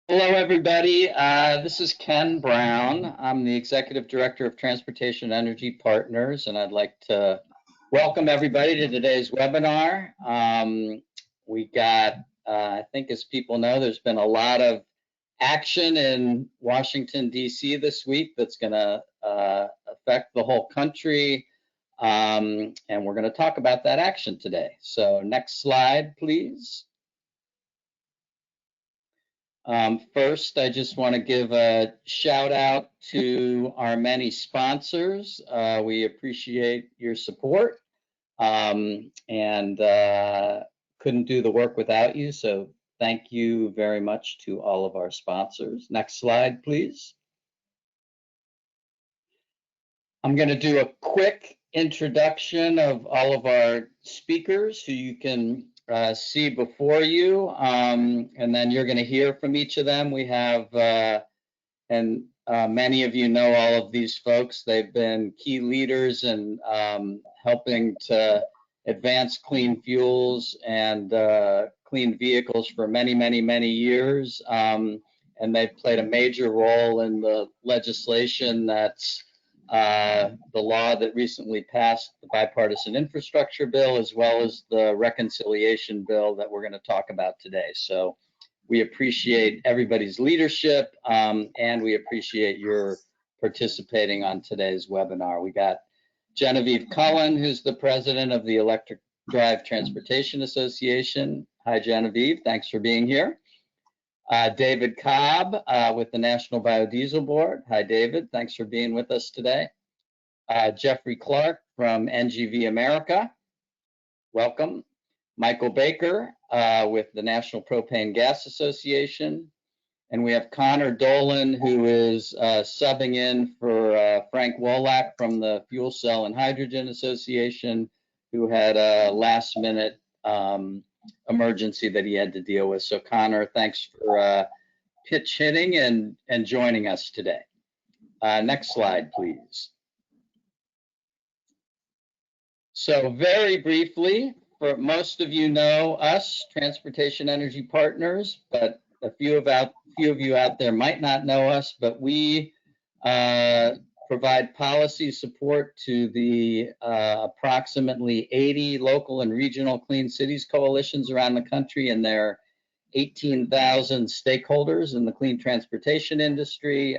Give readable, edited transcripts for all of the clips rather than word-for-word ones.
Hello, everybody. This is Ken Brown. I'm the Executive Director of Transportation Energy Partners, and I'd like to welcome everybody to today's webinar. We got, I think as people know, there's been a lot of action in Washington, D.C. this week that's going to affect the whole country, and we're going to talk about that action today. So next slide, please. First, I just want to give a shout out to our many sponsors. We appreciate your support and couldn't do the work without you. So thank you very much to all of our sponsors. Next slide, please. I'm going to do a quick introduction of all of our speakers who you can see before you, and then you're going to hear from each of them. We have, and many of you know all of these folks. They've been key leaders in helping to advance clean fuels and clean vehicles for many, many, many years. And they've played a major role in the legislation that's the law that recently passed, the Bipartisan Infrastructure Bill, as well as the reconciliation bill that we're going to talk about today. So we appreciate everybody's leadership and we appreciate your participating on today's webinar. We got Genevieve Cullen, who's the president of the Electric Drive Transportation Association. Hi, Genevieve. Thanks for being here. David Cobb with the National Biodiesel Board. Hi, David. Thanks for being with us today. Jeffrey Clark from NGV America. Welcome. Michael Baker with the National Propane Gas Association. And we have Connor Dolan, who is subbing in for Frank Wolak from the Fuel Cell and Hydrogen Association, who had a last-minute emergency that he had to deal with. So Connor, thanks for pitch hitting and joining us today. Next slide, please. So very briefly, for most of you know us, Transportation Energy Partners, but a few of you out there might not know us, but we provide policy support to the approximately 80 local and regional clean cities coalitions around the country and their 18,000 stakeholders in the clean transportation industry.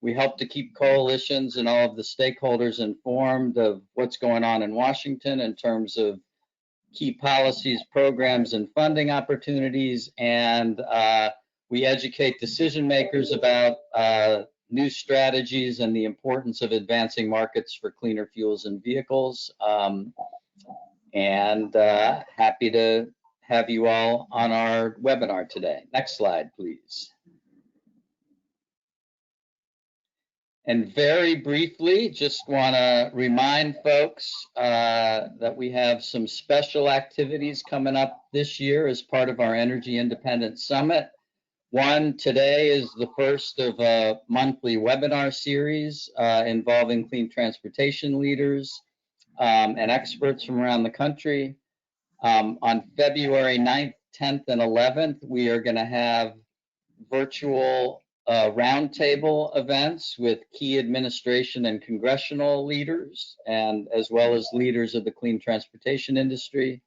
We help to keep coalitions and all of the stakeholders informed of what's going on in Washington in terms of key policies, programs, and funding opportunities. And we educate decision makers about new strategies and the importance of advancing markets for cleaner fuels and vehicles. Happy to have you all on our webinar today. Next slide, please. And very briefly, just want to remind folks that we have some special activities coming up this year as part of our Energy Independence Summit. One, today is the first of a monthly webinar series involving clean transportation leaders and experts from around the country. On February 9th, 10th, and 11th, we are going to have virtual roundtable events with key administration and congressional leaders, and as well as leaders of the clean transportation industry.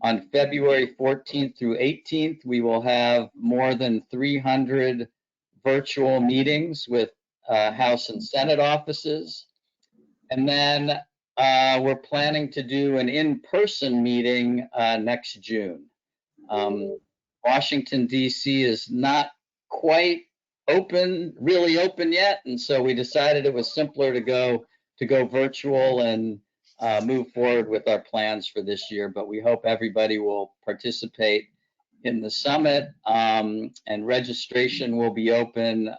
On February 14th through 18th, we will have more than 300 virtual meetings with House and Senate offices. And then we're planning to do an in-person meeting next June. Washington, D.C. is not quite really open yet, and so we decided it was simpler to go virtual and move forward with our plans for this year. But we hope everybody will participate in the summit, and registration will be open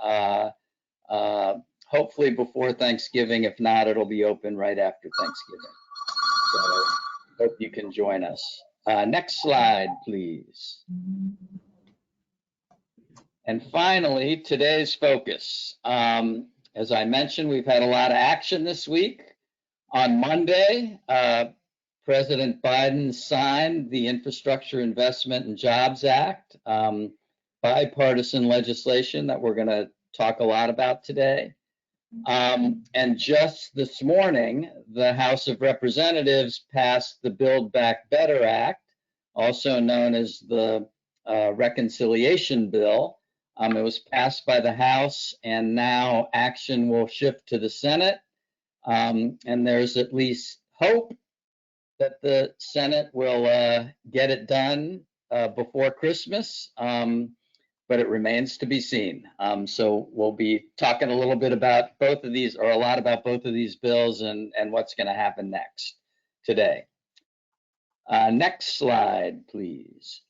hopefully before Thanksgiving. If not, it'll be open right after Thanksgiving. So hope you can join us. Next slide, please. And finally, today's focus. As I mentioned, we've had a lot of action this week. On Monday, President Biden signed the Infrastructure Investment and Jobs Act. bipartisan legislation that we're going to talk a lot about today. And just this morning, the House of Representatives passed the Build Back Better Act, also known as the Reconciliation Bill. It was passed by the House, and now action will shift to the Senate. And there's at least hope that the Senate will get it done before Christmas. But it remains to be seen. So we'll be talking a little bit about both of these, or a lot about both of these bills and what's going to happen next today. Next slide, please.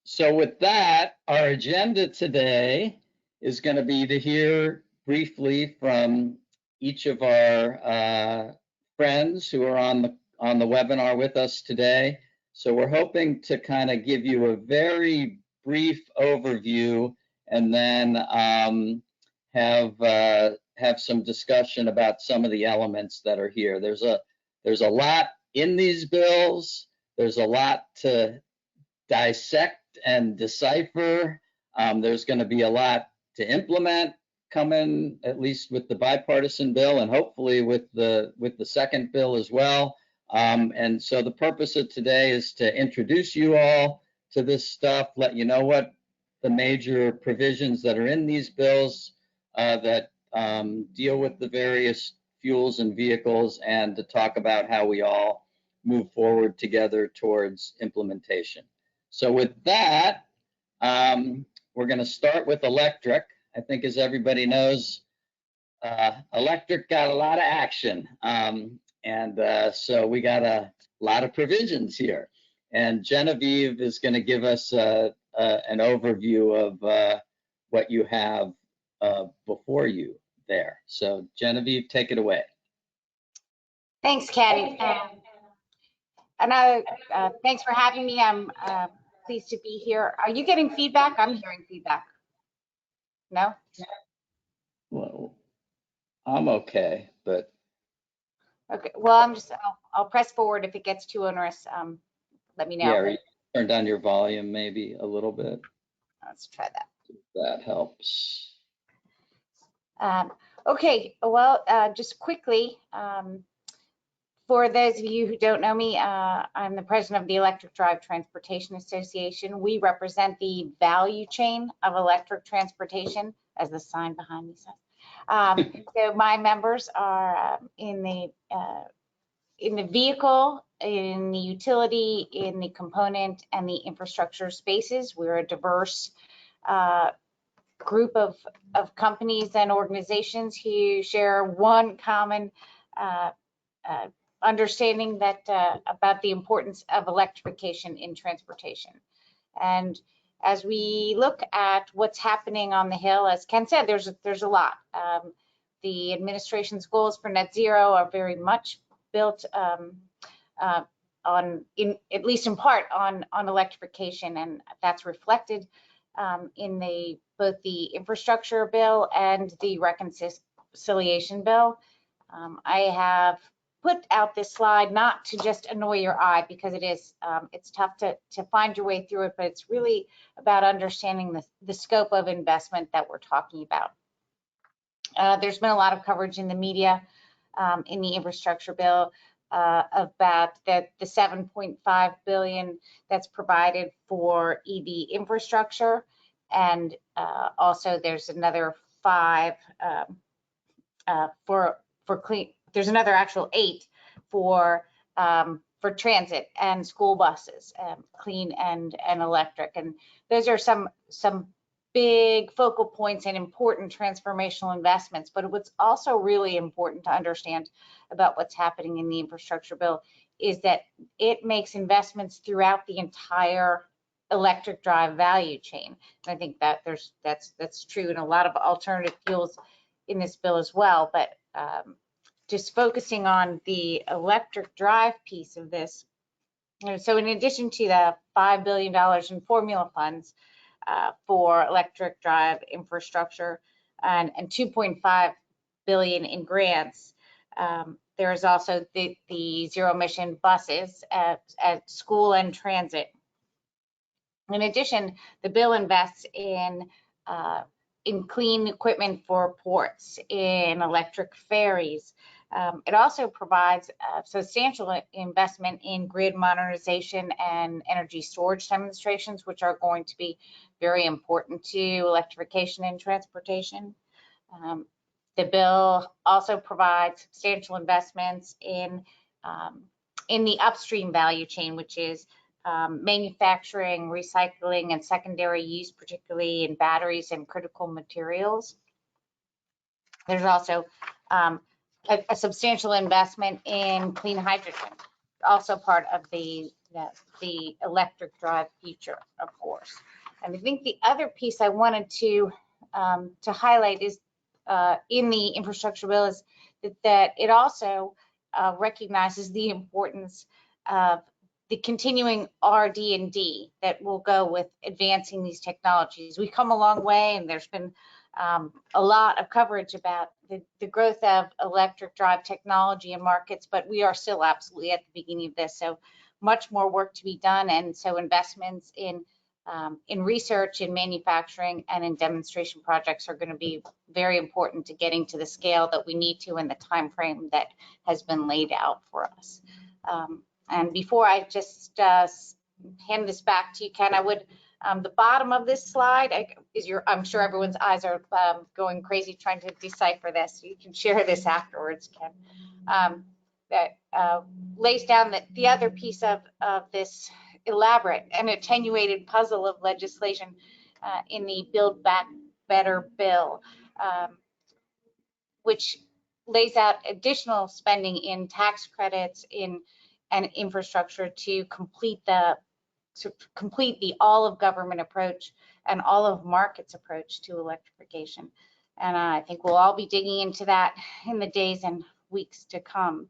So with that, our agenda today is going to be to hear briefly from each of our friends who are on the webinar with us today. So we're hoping to kind of give you a very brief overview and then have some discussion about some of the elements that are here. There's a lot in these bills. There's a lot to dissect and decipher. There's going to be a lot to implement coming, at least with the bipartisan bill, and hopefully with the second bill as well. And so the purpose of today is to introduce you all to this stuff, let you know what the major provisions that are in these bills that deal with the various fuels and vehicles, and to talk about how we all move forward together towards implementation. So with that, we're going to start with electric. I think, as everybody knows, electric got a lot of action. So we got a lot of provisions here. And Genevieve is going to give us an overview of what you have before you there. So Genevieve, take it away. Thanks, Ken. Thanks for having me. I'm pleased to be here. Are you getting feedback? I'm hearing feedback. No? Well, I'm okay, but. Okay, well, I'll press forward. If it gets too onerous, let me know. Yeah, turn down your volume maybe a little bit. Let's try that. That helps. Okay, well, just quickly, for those of you who don't know me, I'm the president of the Electric Drive Transportation Association. We represent the value chain of electric transportation, as the sign behind me says. So my members are in the vehicle, in the utility, in the component, and the infrastructure spaces. We're a diverse group of companies and organizations who share one common understanding that about the importance of electrification in transportation. And as we look at what's happening on the Hill, as Ken said, there's a lot. The administration's goals for net zero are very much built at least in part, on electrification, and that's reflected in both the infrastructure bill and the reconciliation bill. I have put out this slide not to just annoy your eye, because it's tough to find your way through it, but it's really about understanding the scope of investment that we're talking about. There's been a lot of coverage in the media in the infrastructure bill about the $7.5 billion that's provided for EV infrastructure, and also there's another $5 for clean. There's another actual $8 for transit and school buses, clean and electric, and those are some big focal points and important transformational investments. But what's also really important to understand about what's happening in the infrastructure bill is that it makes investments throughout the entire electric drive value chain. And I think that that's true in a lot of alternative fuels in this bill as well. But just focusing on the electric drive piece of this, so in addition to the $5 billion in formula funds for electric drive infrastructure and $2.5 billion in grants, there is also the zero emission buses at school and transit. In addition, the bill invests in clean equipment for ports, in electric ferries. It also provides a substantial investment in grid modernization and energy storage demonstrations, which are going to be very important to electrification in transportation. The bill also provides substantial investments in the upstream value chain, which is manufacturing, recycling, and secondary use, particularly in batteries and critical materials. There's also a substantial investment in clean hydrogen, also part of the electric drive future, of course. And I think the other piece I wanted to highlight is in the infrastructure bill is that it also recognizes the importance of the continuing R&D that will go with advancing these technologies. We've come a long way, and there's been a lot of coverage about the growth of electric drive technology and markets, but we are still absolutely at the beginning of this. So much more work to be done, and so investments in research, in manufacturing, and in demonstration projects are going to be very important to getting to the scale that we need to in the time frame that has been laid out for us. And before I just hand this back to you, Ken, I would, the bottom of this slide I'm sure everyone's eyes are going crazy trying to decipher this. You can share this afterwards, Ken. That lays down the other piece of this elaborate and attenuated puzzle of legislation in the Build Back Better bill, which lays out additional spending in tax credits and infrastructure to complete the all of government approach and all of markets approach to electrification. And I think we'll all be digging into that in the days and weeks to come.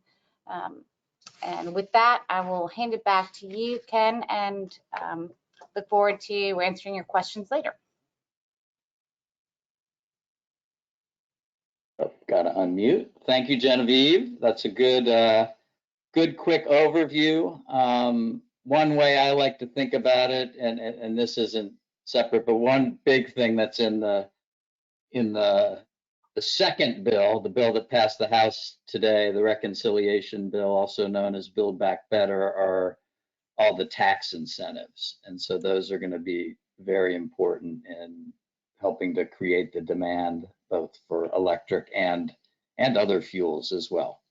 And with that, I will hand it back to you, Ken, and look forward to answering your questions later. Oh, gotta unmute. Thank you, Genevieve. That's a good quick overview. One way I like to think about it, and this isn't separate, but one big thing that's in the second bill, the bill that passed the House today, the reconciliation bill, also known as Build Back Better, are all the tax incentives. And so those are going to be very important in helping to create the demand both for electric and other fuels as well.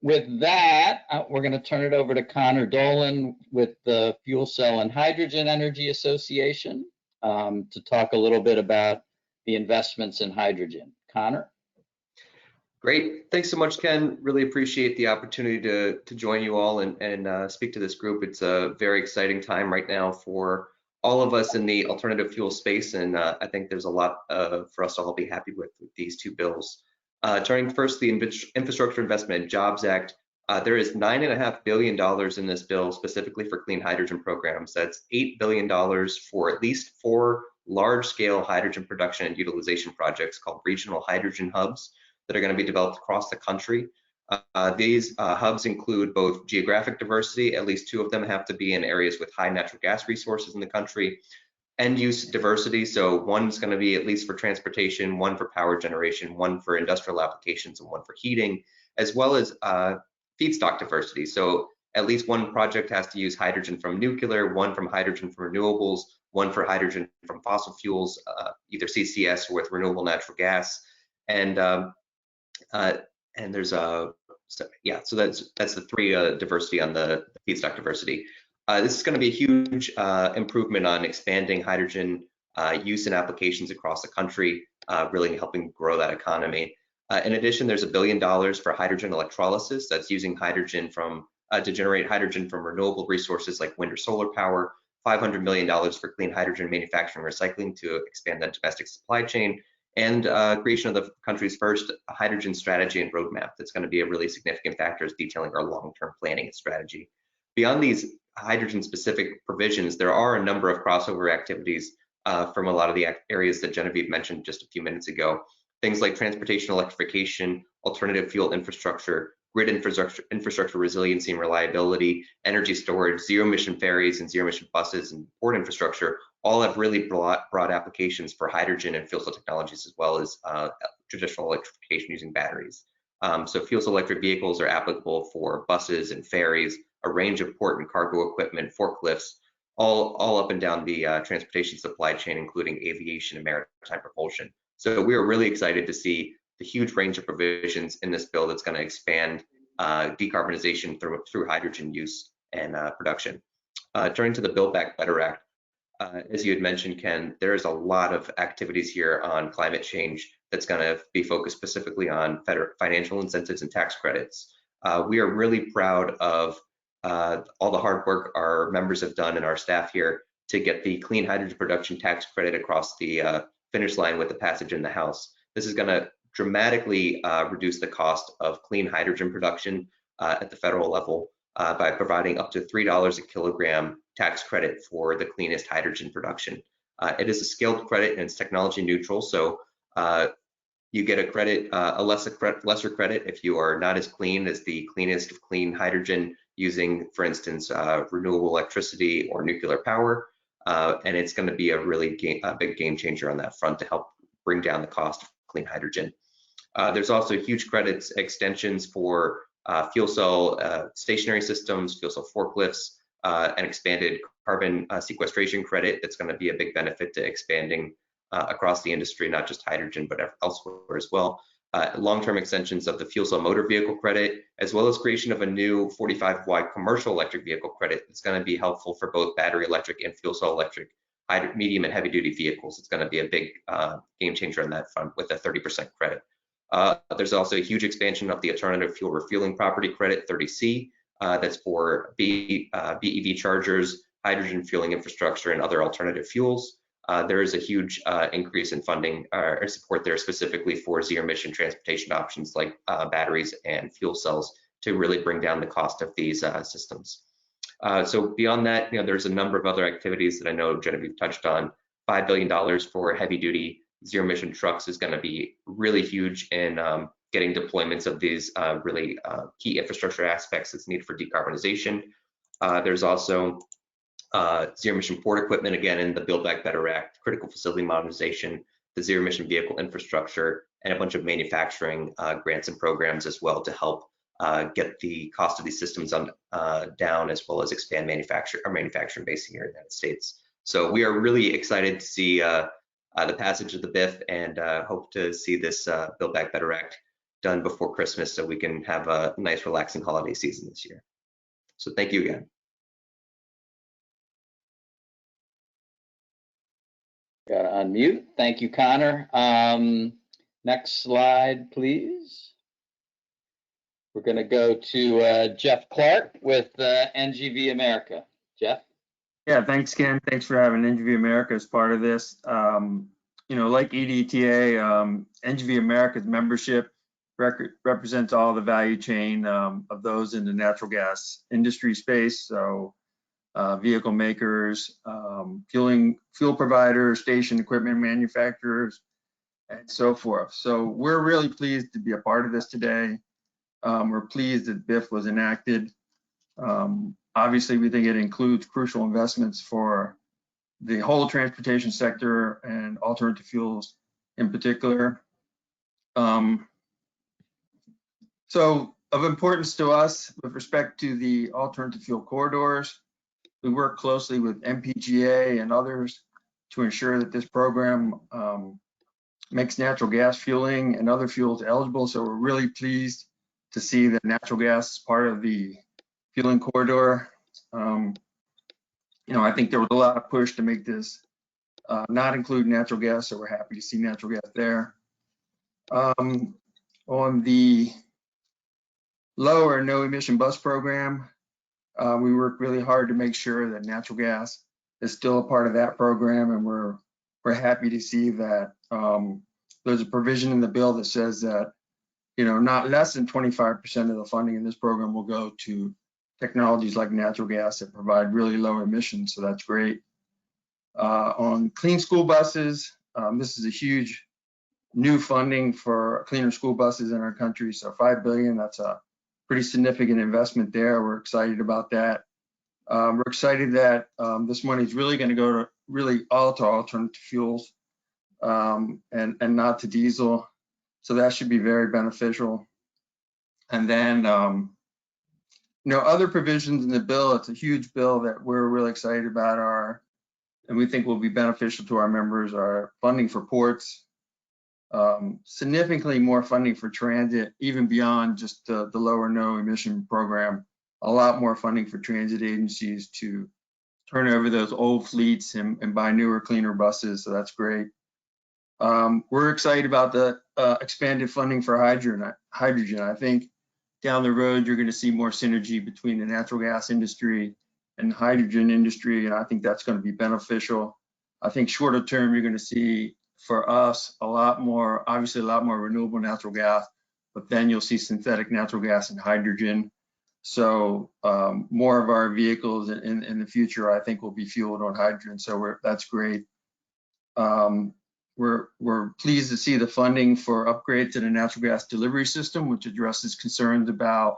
With that, we're going to turn it over to Connor Dolan with the Fuel Cell and Hydrogen Energy Association to talk a little bit about the investments in hydrogen. Connor? Great. Thanks so much, Ken. Really appreciate the opportunity to join you all and speak to this group. It's a very exciting time right now for all of us in the alternative fuel space, and I think there's a lot for us to all be happy with these two bills. Turning first to the Infrastructure Investment and Jobs Act, there is $9.5 billion in this bill specifically for clean hydrogen programs. That's $8 billion for at least 4 large-scale hydrogen production and utilization projects called regional hydrogen hubs that are going to be developed across the country. These hubs include both geographic diversity, at least 2 of them have to be in areas with high natural gas resources in the country, end use diversity, so one's going to be at least for transportation, one for power generation, one for industrial applications, and one for heating, as well as feedstock diversity. So at least one project has to use hydrogen from nuclear, one from hydrogen from renewables, one for hydrogen from fossil fuels, either CCS or with renewable natural gas. And there's so that's the 3 diversity on the feedstock diversity. This is going to be a huge improvement on expanding hydrogen use and applications across the country, really helping grow that economy. In addition, there's $1 billion for hydrogen electrolysis. That's using hydrogen to generate hydrogen from renewable resources like wind or solar power. $500 million for clean hydrogen manufacturing and recycling to expand that domestic supply chain, and creation of the country's first hydrogen strategy and roadmap. That's going to be a really significant factor as detailing our long-term planning and strategy. Beyond these hydrogen-specific provisions, there are a number of crossover activities from a lot of the areas that Genevieve mentioned just a few minutes ago. Things like transportation electrification, alternative fuel infrastructure, grid infrastructure resiliency and reliability, energy storage, zero emission ferries and zero emission buses, and port infrastructure all have really broad applications for hydrogen and fuel cell technologies, as well as traditional electrification using batteries. So fuel cell electric vehicles are applicable for buses and ferries, a range of port and cargo equipment, forklifts, all up and down the transportation supply chain, including aviation and maritime propulsion. So we are really excited to see the huge range of provisions in this bill that's going to expand decarbonization through hydrogen use and production. Turning to the Build Back Better Act, as you had mentioned, Ken, there's a lot of activities here on climate change that's going to be focused specifically on financial incentives and tax credits. We are really proud of all the hard work our members have done and our staff here to get the clean hydrogen production tax credit across the finish line with the passage in the House. This is going to dramatically reduce the cost of clean hydrogen production at the federal level by providing up to $3 a kilogram tax credit for the cleanest hydrogen production. It is a scaled credit and it's technology neutral, so you get a credit, lesser credit if you are not as clean as the cleanest of clean hydrogen using, for instance, renewable electricity or nuclear power, and it's going to be a really big game changer on that front to help bring down the cost of clean hydrogen. There's also huge credits extensions for fuel cell stationary systems, fuel cell forklifts, an expanded carbon sequestration credit that's going to be a big benefit to expanding across the industry, not just hydrogen, but elsewhere as well. Long-term extensions of the fuel cell motor vehicle credit, as well as creation of a new 45Y commercial electric vehicle credit that's going to be helpful for both battery electric and fuel cell electric medium and heavy duty vehicles. It's going to be a big game changer on that front with a 30% credit. There's also a huge expansion of the alternative fuel refueling property credit 30C. That's for BEV chargers, hydrogen fueling infrastructure, and other alternative fuels. There is a huge increase in funding or support there specifically for zero emission transportation options like batteries and fuel cells to really bring down the cost of these systems. So beyond that, there's a number of other activities that I know Genevieve touched on. $5 billion for heavy duty zero emission trucks is going to be really huge in getting deployments of these really key infrastructure aspects that's needed for decarbonization. There's also zero emission port equipment, again, in the Build Back Better Act, critical facility modernization, the zero emission vehicle infrastructure, and a bunch of manufacturing grants and programs as well to help get the cost of these systems down, as well as expand our manufacturing base here in the United States. So we are really excited to see the passage of the BIF and hope to see this Build Back Better Act done before Christmas so we can have a nice relaxing holiday season this year. So thank you again. Got to unmute. Thank you, Connor. Next slide, please. We're going to go to Jeff Clark with NGV America. Jeff? Yeah, thanks, Ken. Thanks for having NGV America as part of this. Like EDTA, NGV America's membership represents all the value chain of those in the natural gas industry space. So vehicle makers, fuel providers, station equipment manufacturers, and so forth. So we're really pleased to be a part of this today. We're pleased that BIF was enacted. Obviously, we think it includes crucial investments for the whole transportation sector and alternative fuels in particular. So of importance to us with respect to the alternative fuel corridors, we work closely with MPGA and others to ensure that this program makes natural gas fueling and other fuels eligible. So we're really pleased to see that natural gas is part of the fueling corridor. I think there was a lot of push to make this not include natural gas, so we're happy to see natural gas there. On the low or no emission bus program, we work really hard to make sure that natural gas is still a part of that program, and we're happy to see that there's a provision in the bill that says that not less than 25% of the funding in this program will go to technologies like natural gas that provide really low emissions, so that's great. On clean school buses, this is a huge new funding for cleaner school buses in our country, so $5 billion, that's a pretty significant investment there. We're excited about that. We're excited that this money is really going to go to all to alternative fuels and not to diesel. So that should be very beneficial. And then, other provisions in the bill, it's a huge bill that we're really excited about and we think will be beneficial to our members, are funding for ports, significantly more funding for transit, even beyond just the low or no emission program, a lot more funding for transit agencies to turn over those old fleets and buy newer, cleaner buses. So that's great. We're excited about the expanded funding for hydrogen. I think down the road, you're going to see more synergy between the natural gas industry and the hydrogen industry, and I think that's going to be beneficial. I think shorter term, you're going to see for us obviously a lot more renewable natural gas, but then you'll see synthetic natural gas and hydrogen. So more of our vehicles in the future, I think, will be fueled on hydrogen. So that's great. We're pleased to see the funding for upgrade to the natural gas delivery system, which addresses concerns about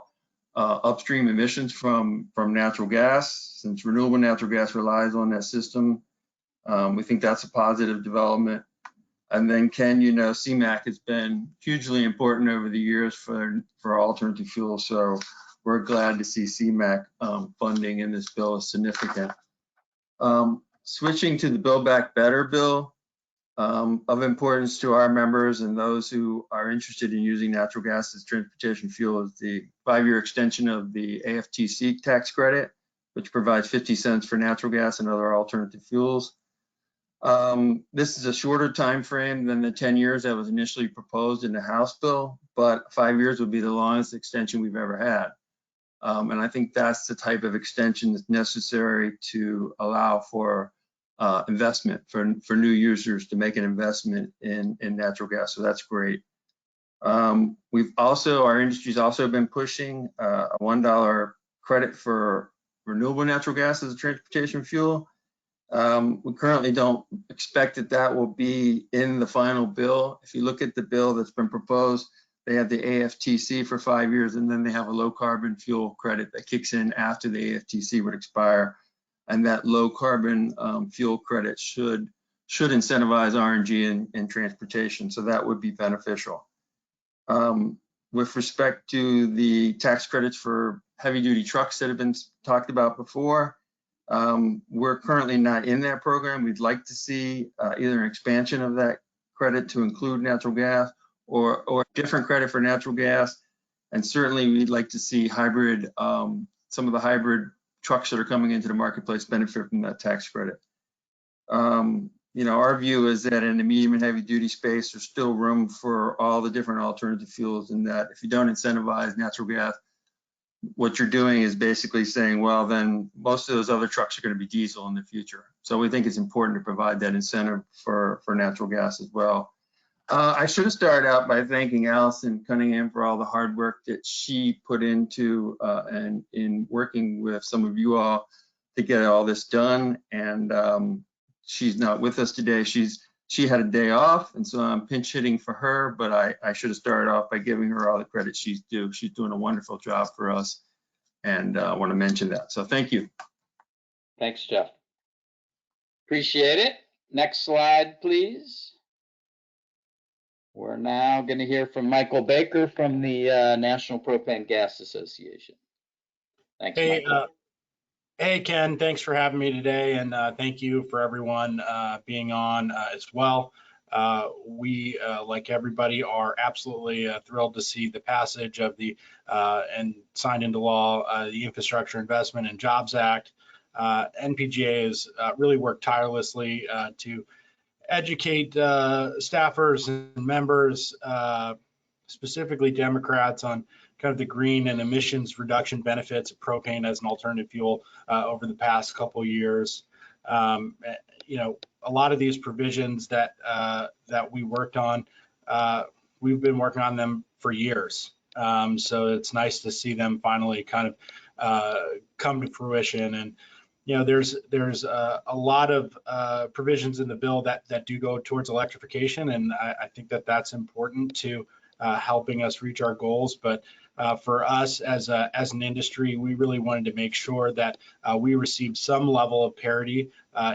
upstream emissions from natural gas, since renewable natural gas relies on that system. We think that's a positive development. And then, Ken, CMAQ has been hugely important over the years for alternative fuels. So we're glad to see CMAQ funding in this bill is significant. Switching to the Build Back Better bill, of importance to our members and those who are interested in using natural gas as transportation fuel is the 5-year extension of the AFTC tax credit, which provides 50 cents for natural gas and other alternative fuels. This is a shorter time frame than the 10 years that was initially proposed in the House bill, but 5 years would be the longest extension we've ever had. And I think that's the type of extension that's necessary to allow for investment for new users to make an investment in natural gas. So that's great. Our industry's also been pushing a $1 credit for renewable natural gas as a transportation fuel. We currently don't expect that will be in the final bill. If you look at the bill that's been proposed, they have the AFTC for 5 years, and then they have a low carbon fuel credit that kicks in after the AFTC would expire. And that low carbon fuel credit should incentivize RNG in transportation. So that would be beneficial. With respect to the tax credits for heavy duty trucks that have been talked about before, we're currently not in that program. We'd like to see either an expansion of that credit to include natural gas or a different credit for natural gas. And certainly we'd like to see hybrid, some of the hybrid trucks that are coming into the marketplace benefit from that tax credit. Our view is that in the medium and heavy duty space, there's still room for all the different alternative fuels, and that if you don't incentivize natural gas, what you're doing is basically saying, well, then most of those other trucks are going to be diesel in the future. So we think it's important to provide that incentive for natural gas as well. I should have started out by thanking Allison Cunningham for all the hard work that she put into and in working with some of you all to get all this done. And she's not with us today. She had a day off, and so I'm pinch hitting for her, but I should have started off by giving her all the credit she's due. She's doing a wonderful job for us, and I want to mention that. So thank you. Thanks, Jeff. Appreciate it. Next slide, please. We're now going to hear from Michael Baker from the National Propane Gas Association. Thanks, Michael. Hey, Ken, thanks for having me today, and thank you for everyone being on as well. We, like everybody, are absolutely thrilled to see the passage of the and signed into law the Infrastructure Investment and Jobs Act. NPGA has really worked tirelessly to educate staffers and members, specifically Democrats, on kind of the green and emissions reduction benefits of propane as an alternative fuel over the past couple of years. A lot of these provisions that we worked on, we've been working on them for years. So it's nice to see them finally kind of come to fruition. And there's a lot of provisions in the bill that do go towards electrification, and I think that that's important to helping us reach our goals. But For us as an industry, we really wanted to make sure that we received some level of parity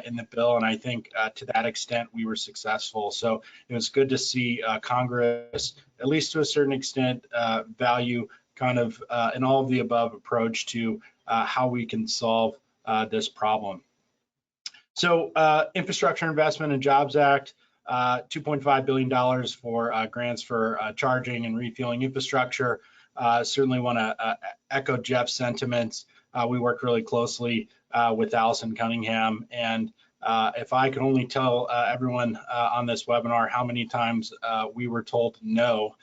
in the bill, and I think to that extent we were successful. So it was good to see Congress, at least to a certain extent, value kind of an all of the above approach to how we can solve this problem. So Infrastructure Investment and Jobs Act, $2.5 billion for grants for charging and refueling infrastructure. Certainly want to echo Jeff's sentiments. We worked really closely with Allison Cunningham, and if I could only tell everyone on this webinar how many times we were told no,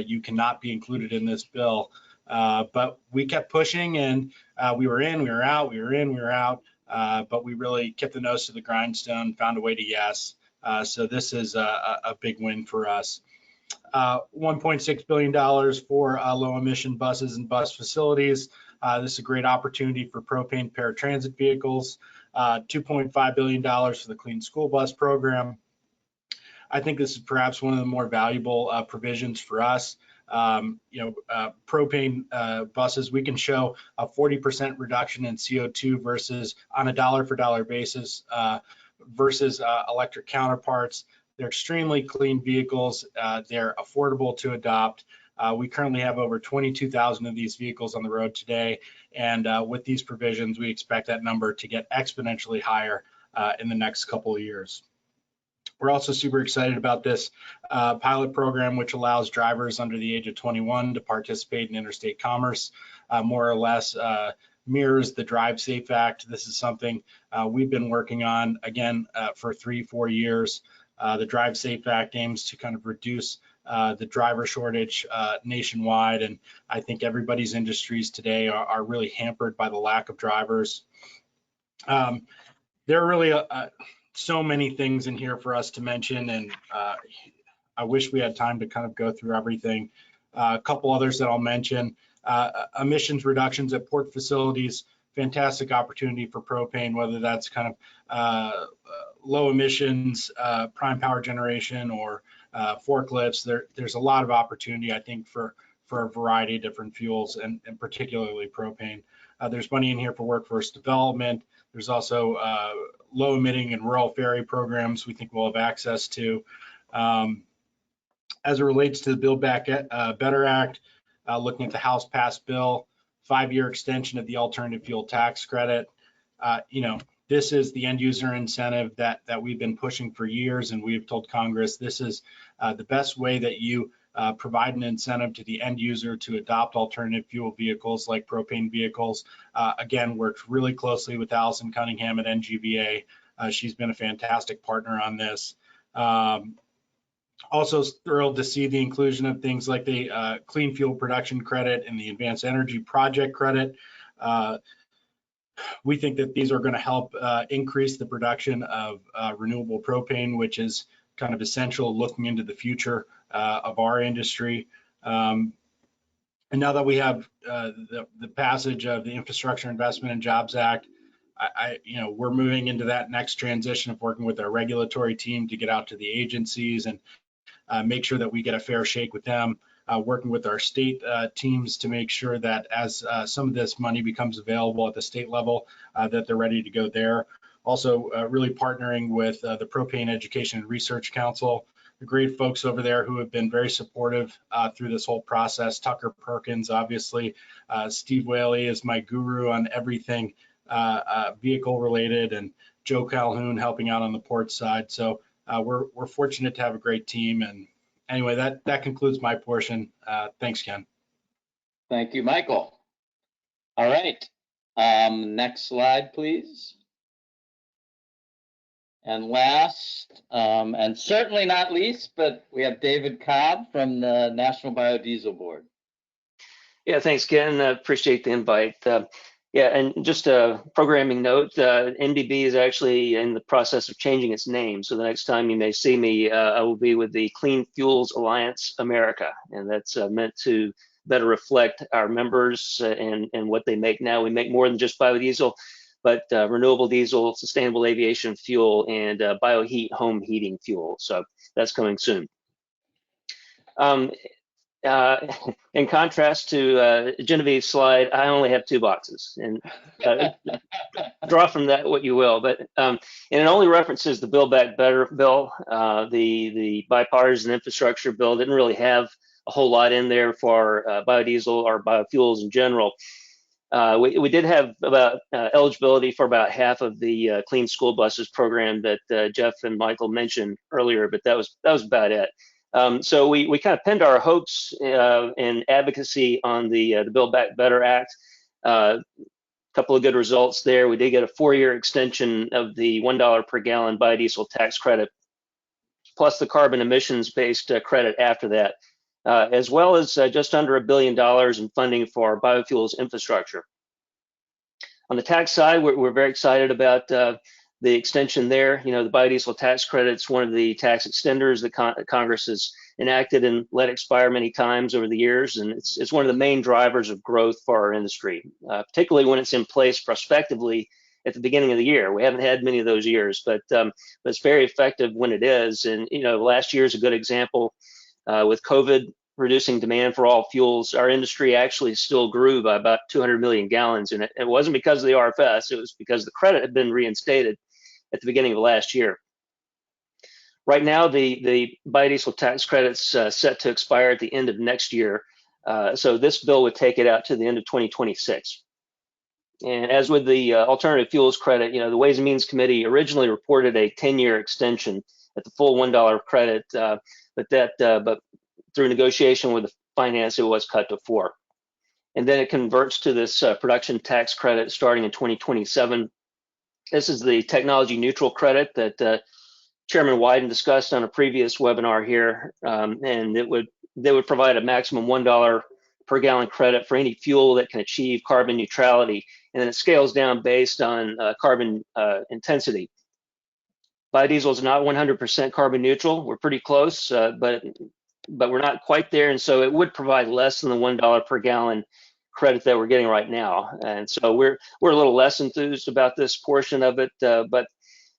you cannot be included in this bill. But we kept pushing, and we were in, we were out, we were in, we were out. But we really kept the nose to the grindstone, found a way to yes. So this is a big win for us. $1.6 billion for low emission buses and bus facilities. This is a great opportunity for propane paratransit vehicles. $2.5 billion for the Clean School Bus Program. I think this is perhaps one of the more valuable provisions for us. Propane buses, we can show a 40% reduction in CO2 versus on a dollar for dollar basis versus electric counterparts. They're extremely clean vehicles. They're affordable to adopt. We currently have over 22,000 of these vehicles on the road today. And with these provisions, we expect that number to get exponentially higher in the next couple of years. We're also super excited about this pilot program, which allows drivers under the age of 21 to participate in interstate commerce, more or less mirrors the Drive Safe Act. This is something we've been working on, again, for 3-4 years. The Drive Safe Act aims to kind of reduce the driver shortage nationwide, and I think everybody's industries today are really hampered by the lack of drivers. There are really so many things in here for us to mention, and I wish we had time to kind of go through everything. A couple others that I'll mention. Emissions reductions at port facilities, fantastic opportunity for propane, whether that's kind of low emissions, prime power generation, or forklifts. There's a lot of opportunity, I think, for a variety of different fuels, and particularly propane. There's money in here for workforce development. There's also low emitting and rural ferry programs we think we'll have access to. As it relates to the Build Back Better Act, looking at the House passed bill, 5-year extension of the alternative fuel tax credit. This is the end user incentive that we've been pushing for years, and we've told Congress this is the best way that you provide an incentive to the end user to adopt alternative fuel vehicles like propane vehicles. Again, worked really closely with Allison Cunningham at NGVA. She's been a fantastic partner on this. Also thrilled to see the inclusion of things like the Clean Fuel Production Credit and the Advanced Energy Project Credit. We think that these are going to help increase the production of renewable propane, which is kind of essential looking into the future of our industry. And now that we have the passage of the Infrastructure Investment and Jobs Act, we're moving into that next transition of working with our regulatory team to get out to the agencies and make sure that we get a fair shake with them, working with our state teams to make sure that as some of this money becomes available at the state level, that they're ready to go there. Also, really partnering with the Propane Education and Research Council, the great folks over there who have been very supportive through this whole process. Tucker Perkins, obviously. Steve Whaley is my guru on everything vehicle related, and Joe Calhoun helping out on the port side. So we're fortunate to have a great team. And anyway, that concludes my portion. Thanks, Ken. Thank you, Michael. All right. Next slide, please. And last, and certainly not least, but we have David Cobb from the National Biodiesel Board. Yeah, thanks, Ken. Appreciate the invite. And just a programming note, NBB is actually in the process of changing its name. So the next time you may see me, I will be with the Clean Fuels Alliance America. And that's meant to better reflect our members and what they make now. We make more than just biodiesel, but renewable diesel, sustainable aviation fuel, and bioheat home heating fuel. So that's coming soon. in contrast to Genevieve's slide, I only have 2 boxes, and draw from that what you will. But and it only references the Build Back Better bill. The bipartisan infrastructure bill didn't really have a whole lot in there for biodiesel or biofuels in general. We did have about eligibility for about half of the clean school buses program that Jeff and Michael mentioned earlier, but that was about it. So we kind of pinned our hopes and advocacy on the Build Back Better Act. Couple of good results there. We did get a 4-year extension of the $1 per gallon biodiesel tax credit, plus the carbon emissions-based credit after that, as well as just under $1 billion in funding for biofuels infrastructure. On the tax side, we're very excited about the extension there. You know, the biodiesel tax credit's one of the tax extenders that Congress has enacted and let expire many times over the years, and it's one of the main drivers of growth for our industry, particularly when it's in place prospectively at the beginning of the year. We haven't had many of those years, but it's very effective when it is. And you know, last year is a good example. With COVID reducing demand for all fuels, our industry actually still grew by about 200 million gallons, and it wasn't because of the RFS. It was because the credit had been reinstated at the beginning of last year. Right now, the biodiesel tax credit's set to expire at the end of next year. So this bill would take it out to the end of 2026. And as with the alternative fuels credit, you know, the Ways and Means Committee originally reported a 10-year extension at the full $1 credit, but through negotiation with the finance, it was cut to 4. And then it converts to this production tax credit starting in 2027. This is the technology neutral credit that Chairman Wyden discussed on a previous webinar here, and they would provide a maximum $1 per gallon credit for any fuel that can achieve carbon neutrality, and then it scales down based on carbon intensity. Biodiesel is not 100% carbon neutral. We're pretty close, but we're not quite there, and so it would provide less than the $1 per gallon credit that we're getting right now. And so we're a little less enthused about this portion of it, but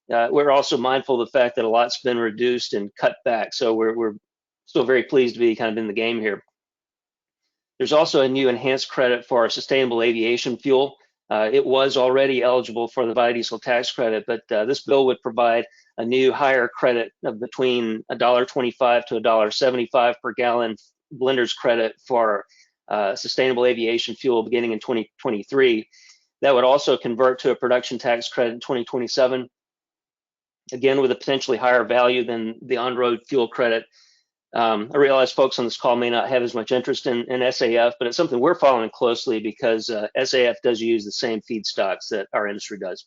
we're also mindful of the fact that a lot's been reduced and cut back. So we're still very pleased to be kind of in the game here. There's also a new enhanced credit for sustainable aviation fuel. It was already eligible for the biodiesel tax credit, but this bill would provide a new higher credit of between $1.25 to $1.75 per gallon blender's credit for sustainable aviation fuel beginning in 2023. That would also convert to a production tax credit in 2027, again with a potentially higher value than the on-road fuel credit. I realize folks on this call may not have as much interest in SAF, but it's something we're following closely because SAF does use the same feedstocks that our industry does.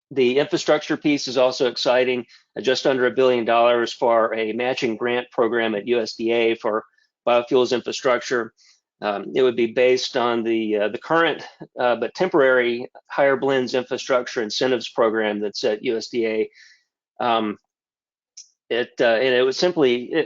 The infrastructure piece is also exciting, just under $1 billion for a matching grant program at USDA for biofuels infrastructure. It would be based on the current but temporary higher blends infrastructure incentives program that's at USDA. And it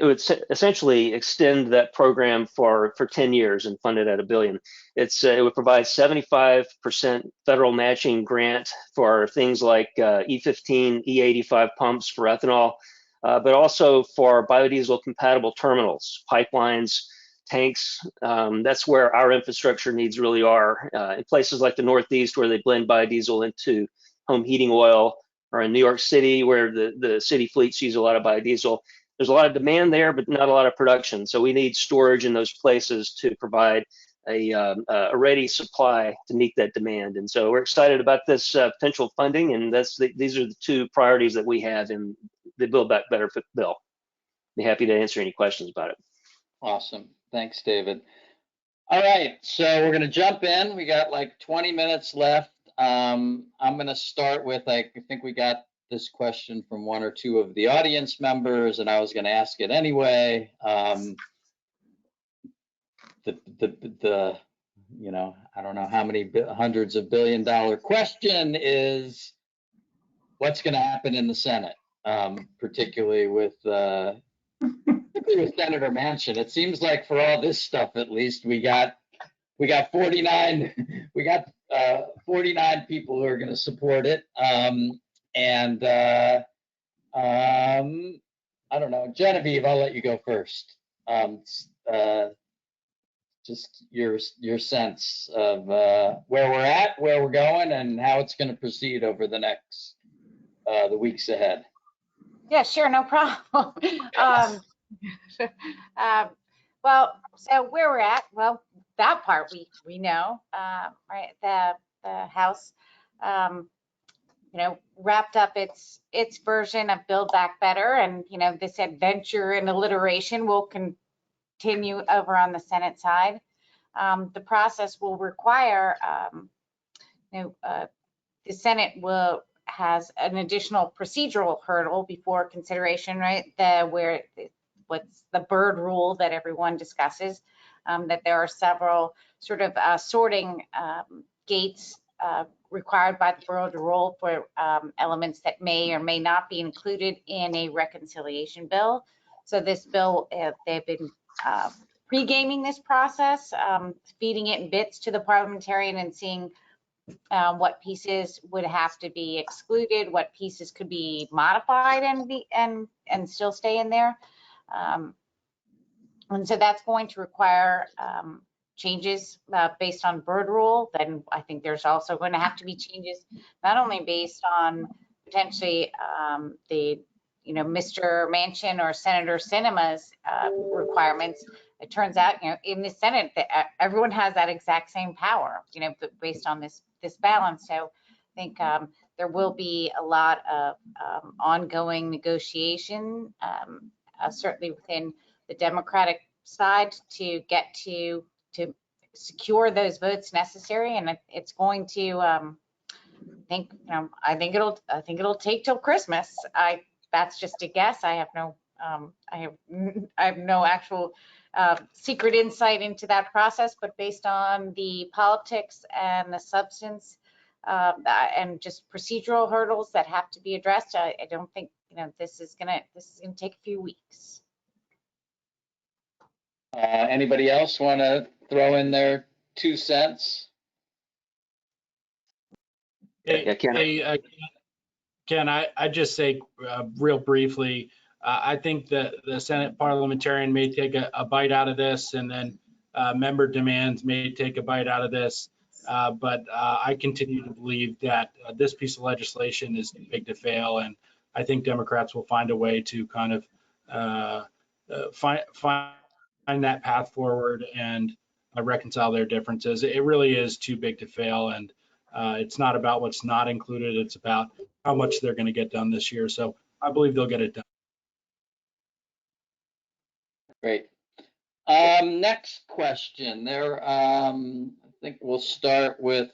would essentially extend that program for 10 years and fund it at $1 billion. It would provide 75% federal matching grant for things like E15, E85 pumps for ethanol, but also for biodiesel compatible terminals, pipelines, tanks. That's where our infrastructure needs really are. In places like the Northeast, where they blend biodiesel into home heating oil, or in New York City, where the city fleets use a lot of biodiesel. There's a lot of demand there, but not a lot of production. So we need storage in those places to provide a ready supply to meet that demand. And so we're excited about this potential funding, and these are the 2 priorities that we have in the Build Back Better bill. Be happy to answer any questions about it. Awesome. Thanks, David. All right, so we're going to jump in. We got like 20 minutes left. I'm going to start with, I think we got this question from 1 or 2 of the audience members, and I was going to ask it anyway. You know, I don't know how many hundreds of $1 billion question is, what's going to happen in the Senate, particularly with Senator Manchin. It seems like for all this stuff, at least we got 49 people who are going to support it. I don't know, Genevieve, I'll let you go first. just your sense of where we're at, where we're going, and how it's going to proceed over the next the weeks ahead. Yeah, sure, no problem. Well, so where we're at, well, that part we know, right? The House, wrapped up its version of Build Back Better, and this adventure and alliteration will continue over on the Senate side. The process will require, the Senate has an additional procedural hurdle before consideration, right? What's the bird rule that everyone discusses, that there are several sort of sorting gates required by the bird rule for elements that may or may not be included in a reconciliation bill. So this bill, they've been pre-gaming this process, feeding it in bits to the parliamentarian and seeing what pieces would have to be excluded, what pieces could be modified and still stay in there. And so that's going to require changes based on bird rule. Then I think there's also going to have to be changes not only based on potentially the Mr. Manchin or Senator Sinema's requirements. It turns out, in the Senate, everyone has that exact same power, based on this balance. So I think there will be a lot of ongoing negotiation, certainly within the Democratic side, to get to secure those votes necessary. And it's going to, I think it'll take till Christmas. That's just a guess. I have no actual secret insight into that process, but based on the politics and the substance and just procedural hurdles that have to be addressed, I don't think this is gonna take a few weeks. Anybody else want to throw in their 2 cents? Hey, Ken, I just say real briefly, I think that the Senate parliamentarian may take a bite out of this, and then member demands may take a bite out of this. But I continue to believe that this piece of legislation is too big to fail, and I think Democrats will find a way to kind of find that path forward and reconcile their differences. It really is too big to fail, and it's not about what's not included. It's about how much they're going to get done this year. So I believe they'll get it done. Great. Next question. I think we'll start with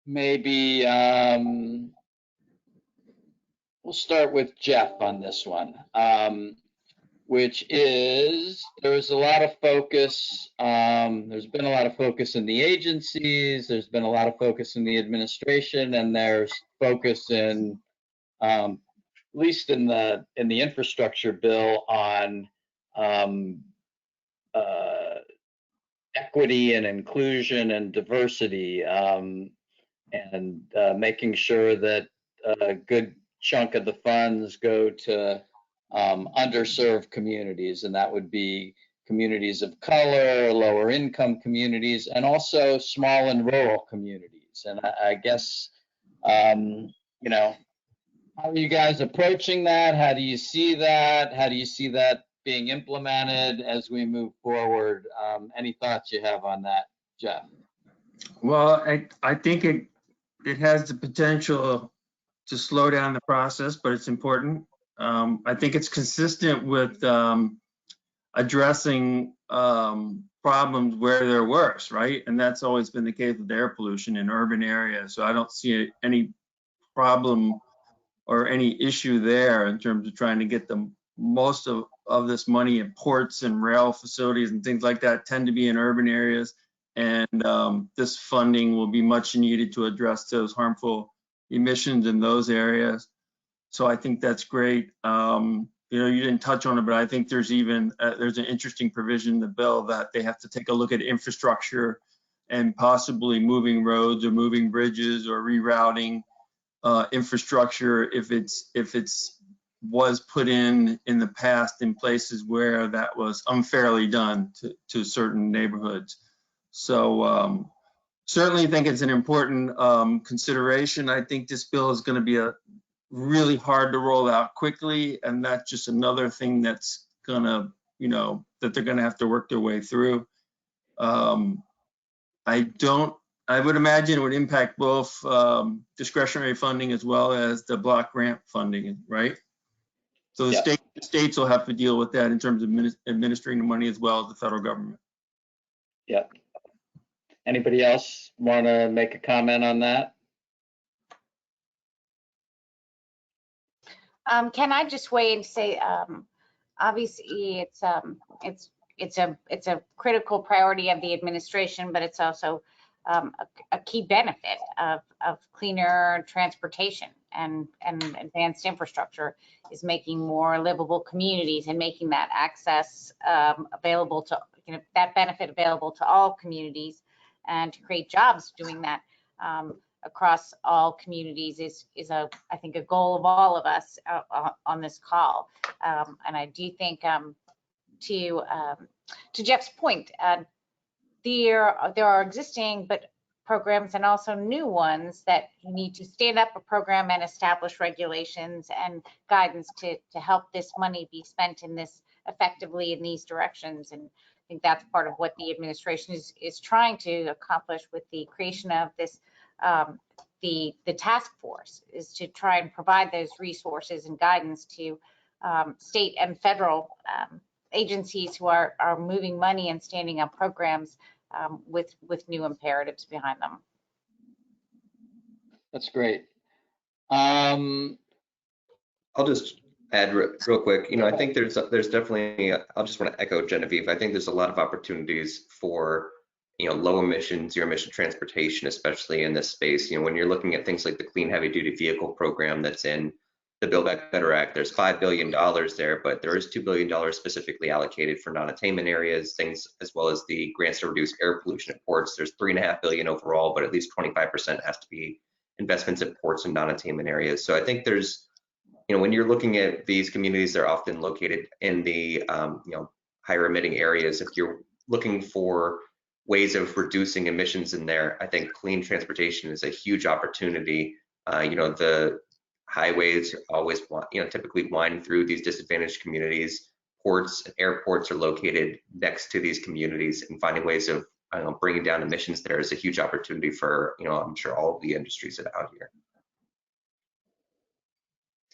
maybe we'll start with Jeff on this one, which is there's a lot of focus. There's been a lot of focus in the agencies. There's been a lot of focus in the administration, and there's focus in at least in the infrastructure bill on equity and inclusion and diversity, and making sure that a good chunk of the funds go to underserved communities, and that would be communities of color, lower income communities, and also small and rural communities. And I guess, how are you guys approaching that? How do you see that? How do you see that being implemented as we move forward? Any thoughts you have on that, Jeff? Well, I think it has the potential to slow down the process, but it's important. I think it's consistent with addressing problems where they're worse, right? And that's always been the case with air pollution in urban areas. So I don't see any problem or any issue there in terms of trying to get the most of this money in ports and rail facilities and things like that tend to be in urban areas. And this funding will be much needed to address those harmful emissions in those areas. So I think that's great. You didn't touch on it, but I think there's even there's an interesting provision in the bill that they have to take a look at infrastructure and possibly moving roads or moving bridges or rerouting infrastructure if it's was put in the past in places where that was unfairly done to certain neighborhoods. So certainly think it's an important consideration. I think this bill is going to be really hard to roll out quickly, and that's just another thing that's gonna, that they're gonna have to work their way through. I would imagine it would impact both discretionary funding as well as the block grant funding, right? So the states will have to deal with that in terms of administering the money as well as the federal government. Yep. Anybody else want to make a comment on that? Can I just weigh in and say, obviously it's a critical priority of the administration, but it's also a key benefit of cleaner transportation and advanced infrastructure is making more livable communities and making that access available to, that benefit available to all communities, and to create jobs doing that across all communities is I think a goal of all of us on this call. And I do think to Jeff's point, there are existing programs and also new ones that you need to stand up a program and establish regulations and guidance to help this money be spent in this effectively in these directions. And I think that's part of what the administration is trying to accomplish with the creation of this the task force, is to try and provide those resources and guidance to state and federal agencies who are moving money and standing up programs with new imperatives behind them. That's great. I'll just add real quick. I think there's definitely, I'll just want to echo Genevieve. I think there's a lot of opportunities for, low emission, zero emission transportation, especially in this space. When you're looking at things like the Clean Heavy Duty Vehicle program that's in the Build Back Better Act, there's $5 billion there, but there is $2 billion specifically allocated for non-attainment areas, things as well as the grants to reduce air pollution at ports. There's $3.5 billion overall, but at least 25% has to be investments at ports and non-attainment areas. So I think there's, when you're looking at these communities, they're often located in the higher emitting areas. If you're looking for ways of reducing emissions in there, I think clean transportation is a huge opportunity. The highways always typically wind through these disadvantaged communities. Ports and airports are located next to these communities, and finding ways of bringing down emissions there is a huge opportunity for, I'm sure, all of the industries that are out here.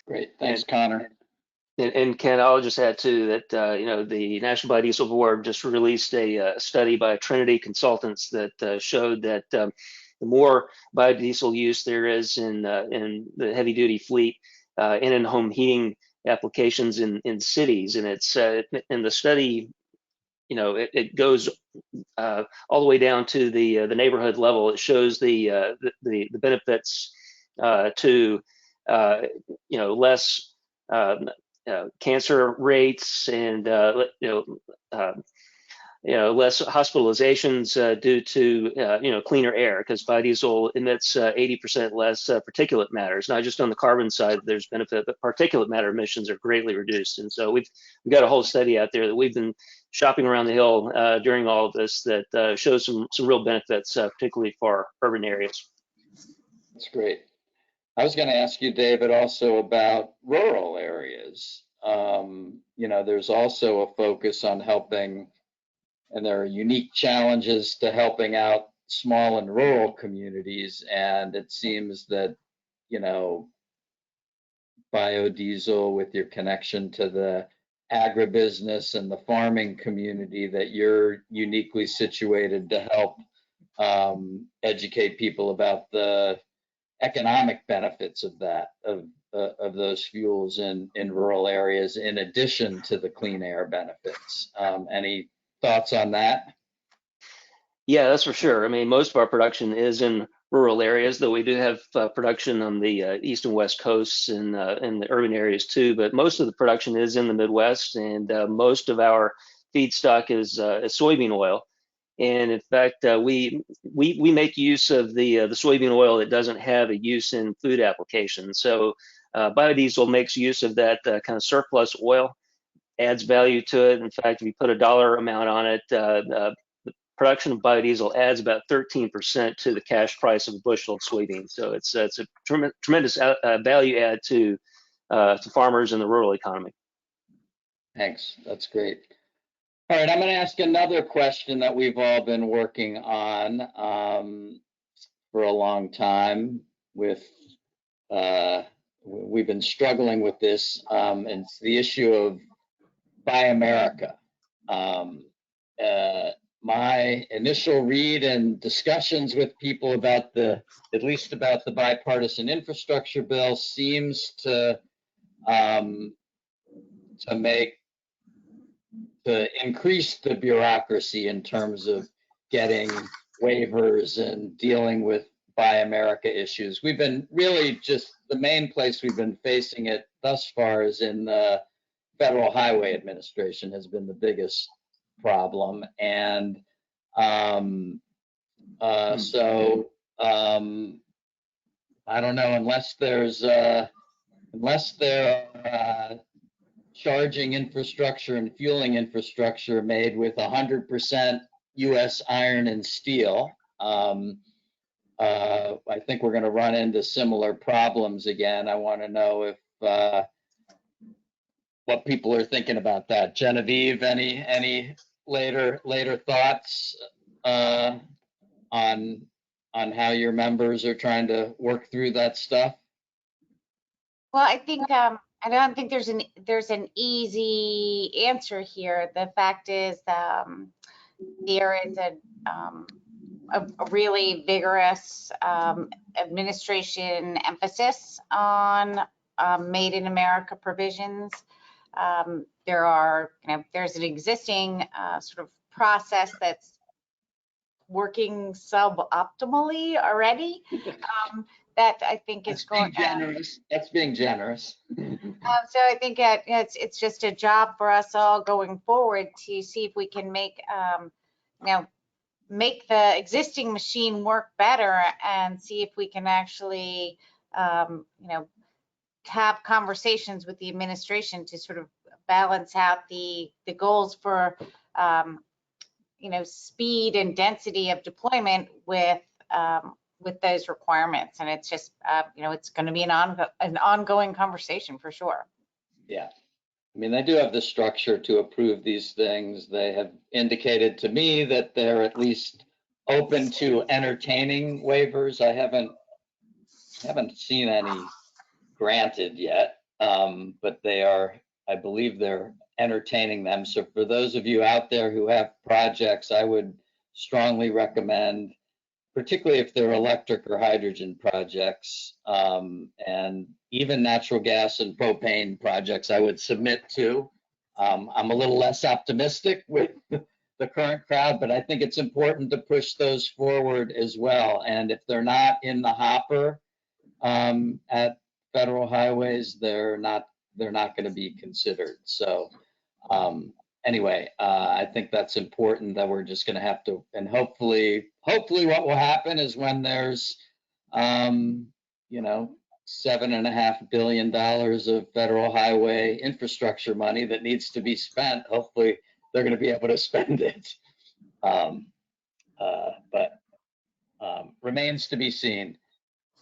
Great, thanks, Connor. And Ken, I'll just add too that the National Biodiesel Board just released a study by Trinity Consultants that showed that the more biodiesel use there is in the heavy duty fleet in home heating applications in cities, and it's in the study, it goes all the way down to the neighborhood level. It shows the benefits to less cancer rates and less hospitalizations due to cleaner air, because biodiesel emits 80% less particulate matter. It's not just on the carbon side there's benefit, but particulate matter emissions are greatly reduced. And so we've got a whole study out there that we've been shopping around the hill during all of this that shows some real benefits, particularly for urban areas. That's great. I was going to ask you, David, also about rural areas. There's also a focus on helping, and there are unique challenges to helping out small and rural communities. And it seems that, biodiesel, with your connection to the agribusiness and the farming community, that you're uniquely situated to help educate people about the economic benefits of that, of those fuels in rural areas, in addition to the clean air benefits. Any thoughts on that? Yeah, that's for sure. I mean, most of our production is in rural areas, though we do have production on the east and west coasts and in the urban areas too. But most of the production is in the Midwest, and most of our feedstock is soybean oil. And in fact, we make use of the soybean oil that doesn't have a use in food applications. So Biodiesel makes use of that kind of surplus oil, adds value to it. In fact, if you put a dollar amount on it, the production of biodiesel adds about 13% to the cash price of a bushel of soybeans. So it's a tremendous value add to farmers in the rural economy. Thanks. That's great. All right, I'm going to ask another question that we've all been working on for a long time. We've been struggling with this, and it's the issue of Buy America. My initial read and discussions with people about at least about the bipartisan infrastructure bill seems to increase the bureaucracy in terms of getting waivers and dealing with Buy America issues. We've been really just the main place we've been facing it thus far is in the Federal Highway Administration has been the biggest problem. And so I don't know, unless there are charging infrastructure and fueling infrastructure made with 100% U.S. iron and steel. I think we're going to run into similar problems again. I want to know if what people are thinking about that. Genevieve, any later thoughts on how your members are trying to work through that stuff? Well, I think I don't think there's an easy answer here. The fact is there is a really vigorous administration emphasis on Made in America provisions. There's an existing sort of process that's working suboptimally already. That I think is going. Generous. That's being generous. So I think it's just a job for us all going forward to see if we can make make the existing machine work better and see if we can actually have conversations with the administration to sort of balance out the goals for speed and density of deployment with those requirements. And it's just it's going to be an ongoing conversation for sure. Yeah. I mean, they do have the structure to approve these things. They have indicated to me that they're at least open to entertaining waivers. I haven't seen any granted yet, but I believe they're entertaining them. So for those of you out there who have projects, I would strongly recommend, particularly if they're electric or hydrogen projects, and even natural gas and propane projects, I would submit to. I'm a little less optimistic with the current crowd, but I think it's important to push those forward as well. And if they're not in the hopper at federal highways, they're not going to be considered. So anyway, I think that's important, that we're just going to have to, and hopefully what will happen is when there's, $7.5 billion of federal highway infrastructure money that needs to be spent, hopefully they're going to be able to spend it. But remains to be seen.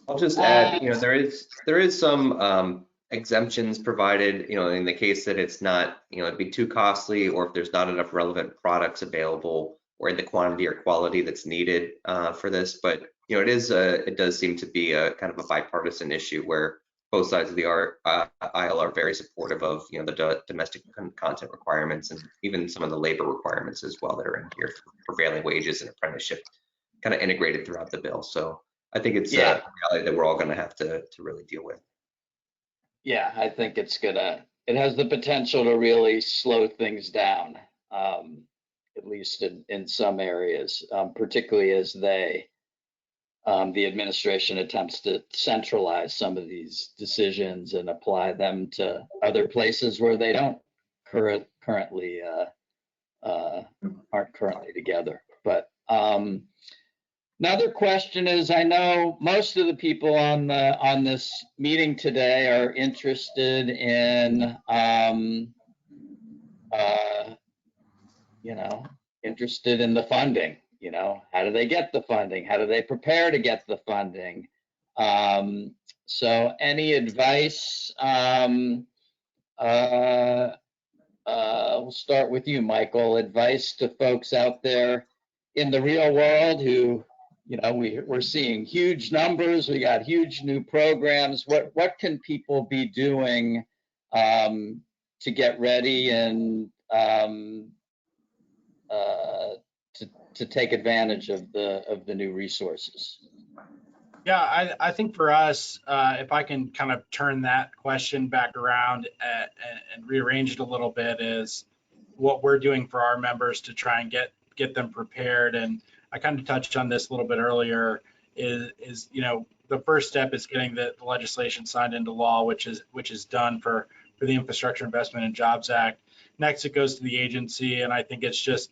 I'll just add, there is some exemptions provided, in the case that it's not, it'd be too costly, or if there's not enough relevant products available or in the quantity or quality that's needed for this. But it does seem to be a kind of a bipartisan issue where both sides of the aisle are very supportive of the domestic content requirements and even some of the labor requirements as well that are in here for prevailing wages and apprenticeship, kind of integrated throughout the bill. So I think it's a reality that we're all going to have to really deal with. Yeah, I think it has the potential to really slow things down, at least in some areas, particularly as the administration attempts to centralize some of these decisions and apply them to other places where they don't aren't currently together. But Another question is, I know most of the people on this meeting today are interested in, interested in the funding. How do they get the funding? How do they prepare to get the funding? So any advice? We'll start with you, Michael. Advice to folks out there in the real world who, we're seeing huge numbers. We got huge new programs. What can people be doing to get ready and to take advantage of the new resources? Yeah, I think for us, if I can kind of turn that question back around and rearrange it a little bit, is what we're doing for our members to try and get them prepared. And I kind of touched on this a little bit earlier. Is the first step is getting the legislation signed into law, which is done for the Infrastructure Investment and Jobs Act. Next, it goes to the agency, and I think it's just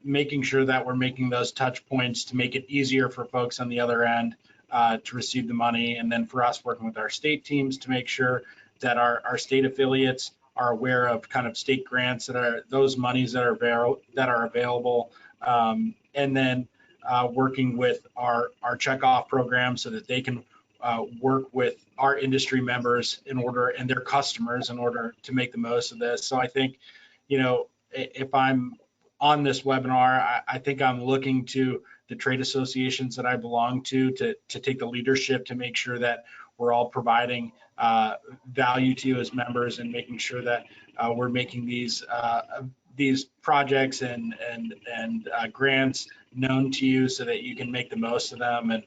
making sure that we're making those touch points to make it easier for folks on the other end to receive the money. And then for us, working with our state teams to make sure that our state affiliates are aware of kind of state grants that are those monies that are available. And then working with our checkoff program so that they can work with our industry members and their customers in order to make the most of this. So I think, if I'm on this webinar, I think I'm looking to the trade associations that I belong to take the leadership to make sure that we're all providing value to you as members and making sure that we're making these projects and grants known to you so that you can make the most of them. And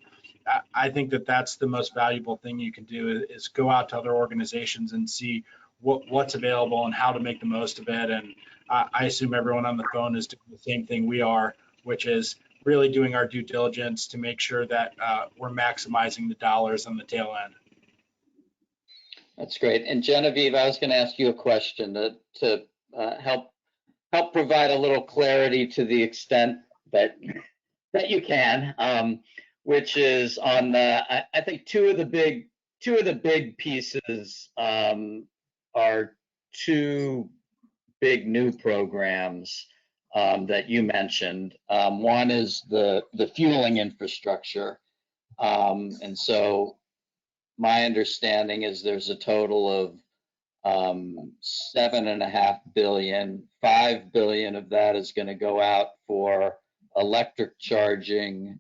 I think that that's the most valuable thing you can do is go out to other organizations and see what's available and how to make the most of it. And I assume everyone on the phone is doing the same thing we are, which is really doing our due diligence to make sure that we're maximizing the dollars on the tail end. That's great. And Genevieve, I was going to ask you a question to help provide a little clarity to the extent that you can, which is on I think two of the big pieces are two big new programs that you mentioned. One is the fueling infrastructure. And so my understanding is there's a total of $7.5 billion. $5 billion of that is going to go out for electric charging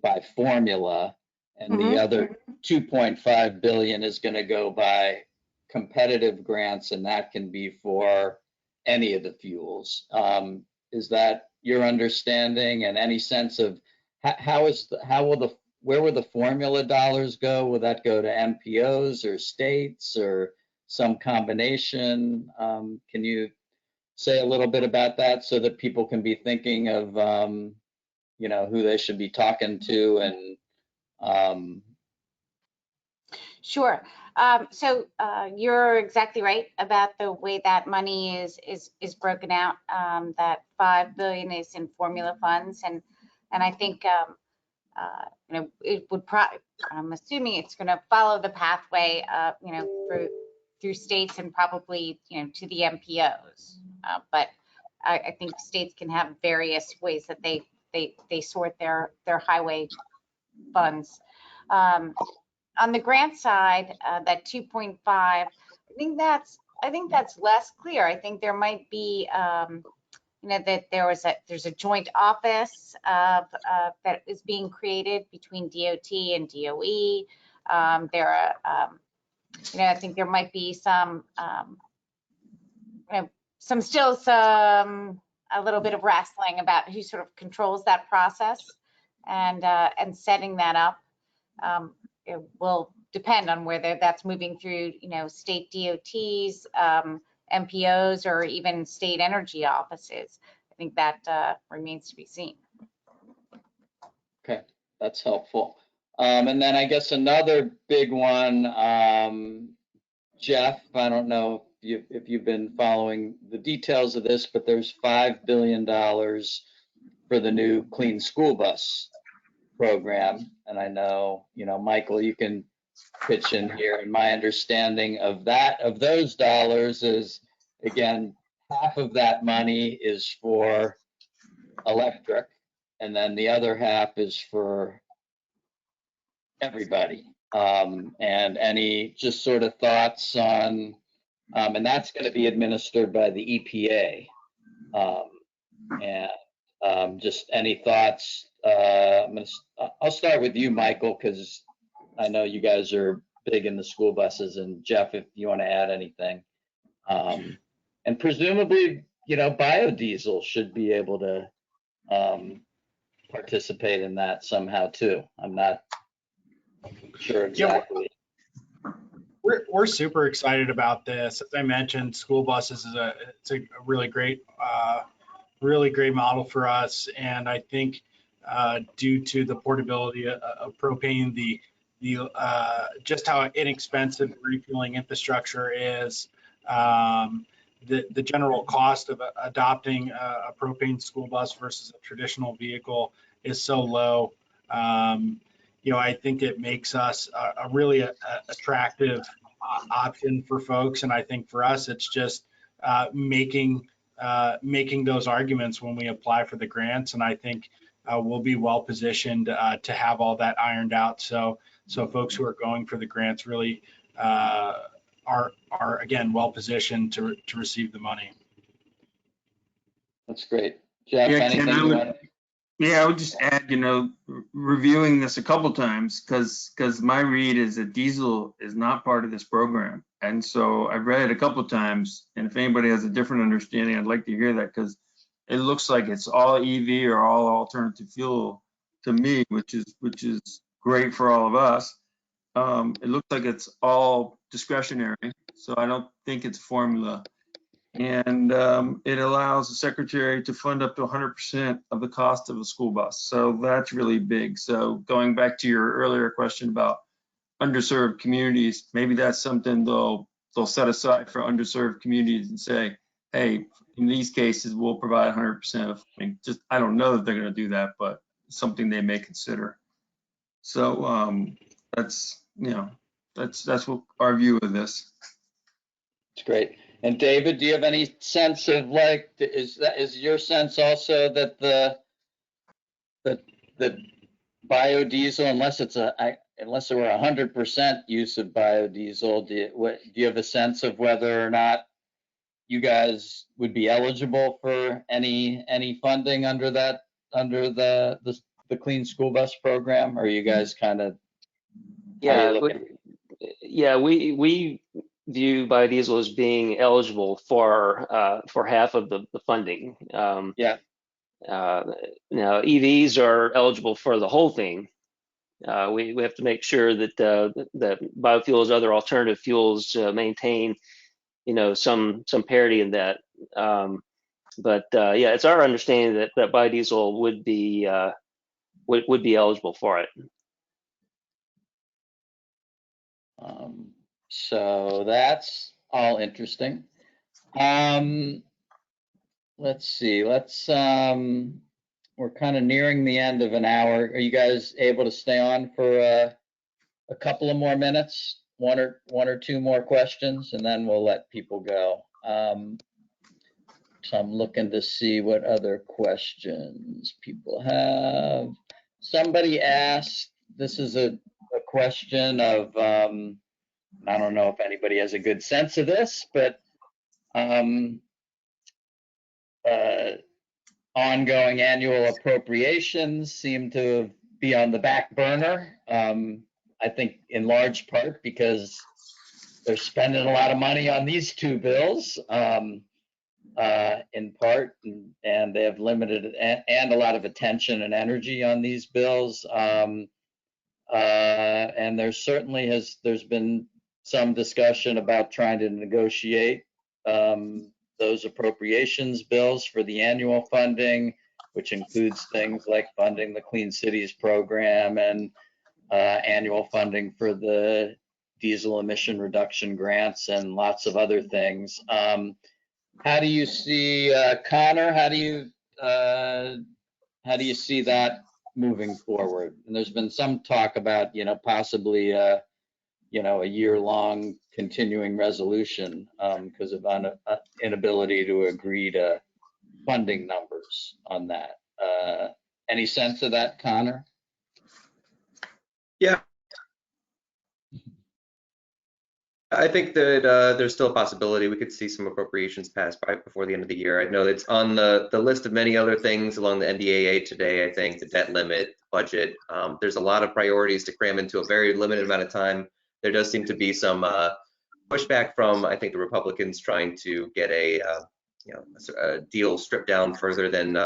by formula, and the other $2.5 billion is going to go by competitive grants, and that can be for any of the fuels. Is that your understanding, and any sense of where will the formula dollars go? Will that go to MPOs or states or some combination? Can you say a little bit about that so that people can be thinking of who they should be talking to and Sure. So you're exactly right about the way that money is broken out. That $5 billion is in formula funds, and I think it would I'm assuming it's going to follow the pathway through states and probably to the MPOs. But I think states can have various ways that they sort their highway funds. On the grant side, that 2.5, I think that's less clear. I think there might be, that there's a joint office that is being created between DOT and DOE. I think there might be some a little bit of wrestling about who sort of controls that process and setting that up. It will depend on whether that's moving through, state DOTs, MPOs, or even state energy offices. I think that remains to be seen. Okay, that's helpful. And then I guess another big one, Jeff, I don't know if you've been following the details of this, but there's $5 billion for the new clean school bus program. And I know, Michael, you can pitch in here. And my understanding of those dollars is, again, half of that money is for electric, and then the other half is for everybody. And any just sort of thoughts on, and that's going to be administered by the EPA. And just any thoughts? I'll start with you, Michael, because I know you guys are big in the school buses, and Jeff, if you want to add anything. And presumably, biodiesel should be able to participate in that somehow too. I'm not sure exactly. We're super excited about this. As I mentioned, school buses is a really great model for us, and I think due to the portability of propane, the just how inexpensive refueling infrastructure is, the general cost of adopting a propane school bus versus a traditional vehicle is so low. I think it makes us a really attractive option for folks, and I think for us, it's just making those arguments when we apply for the grants, and I think we'll be well positioned to have all that ironed out. So folks who are going for the grants really are again well positioned to receive the money. That's great. Jeff, Yeah, anything Ken, you want? I would just add, reviewing this a couple times, because my read is that diesel is not part of this program. And so I've read it a couple times, and if anybody has a different understanding, I'd like to hear that, because it looks like it's all EV or all alternative fuel to me, which is great for all of us. It looks like it's all discretionary, so I don't think it's formula. And it allows the secretary to fund up to 100% of the cost of a school bus. So that's really big. So going back to your earlier question about underserved communities, maybe that's something they'll set aside for underserved communities and say, hey, in these cases, we'll provide 100% of funding. Just, I don't know that they're going to do that, but it's something they may consider. So that's what our view of this. It's great. And David, do you have any sense of is your sense also that the biodiesel, unless there were 100% use of biodiesel, do you have a sense of whether or not you guys would be eligible for any funding under the Clean School Bus program? Or are you guys kind of? We view biodiesel as being eligible for half of the funding. Now EVs are eligible for the whole thing. We have to make sure that biofuels, other alternative fuels, maintain some parity in that. But it's our understanding that biodiesel would be eligible for it. So that's all interesting. Let's see. We're kind of nearing the end of an hour. Are you guys able to stay on for a couple of more minutes? One or two more questions, and then we'll let people go. So I'm looking to see what other questions people have. Somebody asked, this is a question of, I don't know if anybody has a good sense of this, but ongoing annual appropriations seem to be on the back burner. I think in large part because they're spending a lot of money on these two bills, in part, and they have limited and a lot of attention and energy on these bills. And there's been some discussion about trying to negotiate those appropriations bills for the annual funding, which includes things like funding the Clean Cities program and annual funding for the diesel emission reduction grants and lots of other things. How do you see, Connor, how do you How do you see that moving forward? And there's been some talk about, possibly, a year-long continuing resolution because of inability to agree to funding numbers on that. Any sense of that, Connor? Yeah, I think that there's still a possibility we could see some appropriations passed right before the end of the year. I know it's on the list of many other things along the NDAA today. I think the debt limit, budget. There's a lot of priorities to cram into a very limited amount of time. There does seem to be some pushback from, I think, the Republicans trying to get a deal stripped down further than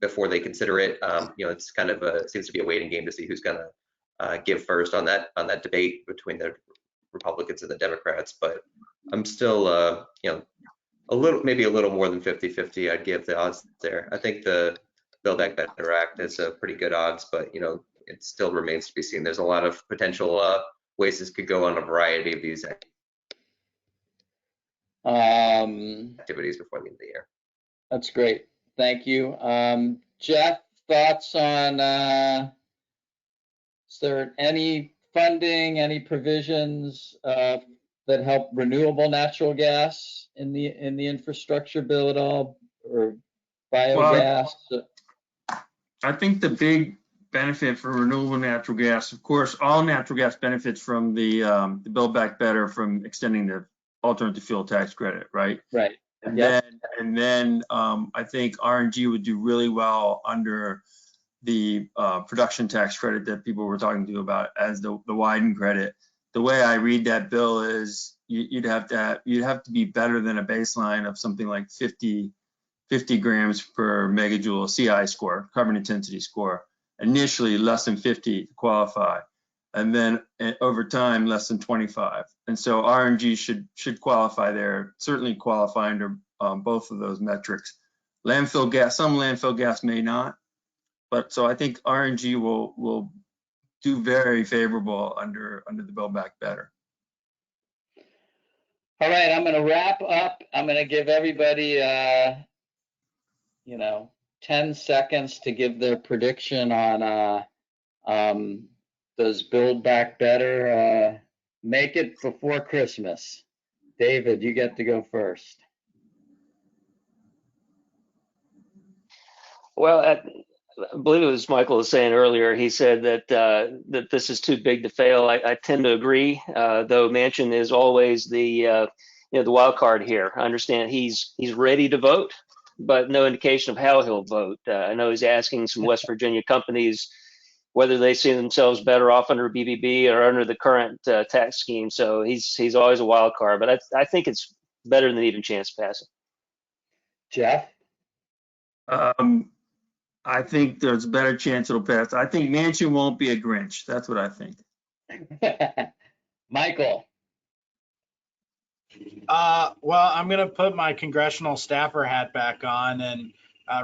before they consider it. It's kind of seems to be a waiting game to see who's going to give first on that debate between the Republicans and the Democrats, but I'm still, maybe a little more than 50-50. I'd give the odds there. I think the Build Back Better Act has a pretty good odds, but it still remains to be seen. There's a lot of potential ways this could go on a variety of these activities before the end of the year. That's great. Thank you. Jeff, thoughts on, is there any funding, any provisions that help renewable natural gas in the infrastructure bill at all, or biogas? Well, I think the big benefit for renewable natural gas, of course, all natural gas benefits from the Build Back Better from extending the alternative fuel tax credit, right? Right. And Yep. then I think RNG would do really well under the production tax credit that people were talking to about as the Wyden credit. The way I read that bill is you'd have to be better than a baseline of something like 50 grams per megajoule CI score, carbon intensity score. Initially less than 50 to qualify, and then over time less than 25. And so RNG should qualify there, certainly qualify under both of those metrics. Landfill gas, some landfill gas may not, but so I think RNG will do very favorable under the Build Back Better. All right, I'm going to wrap up. I'm going to give everybody 10 seconds to give their prediction on does Build Back Better make it before Christmas? David, you get to go first. Well, I believe it was Michael was saying earlier. He said that that this is too big to fail. I tend to agree, though Manchin is always the the wild card here. I understand he's ready to vote, but no indication of how he'll vote. I know he's asking some West Virginia companies whether they see themselves better off under BBB or under the current tax scheme. So he's always a wild card, but I think it's better than even chance passing. Jeff? I think there's a better chance it'll pass. I think Manchin won't be a Grinch. That's what I think. Michael? Well, I'm going to put my congressional staffer hat back on and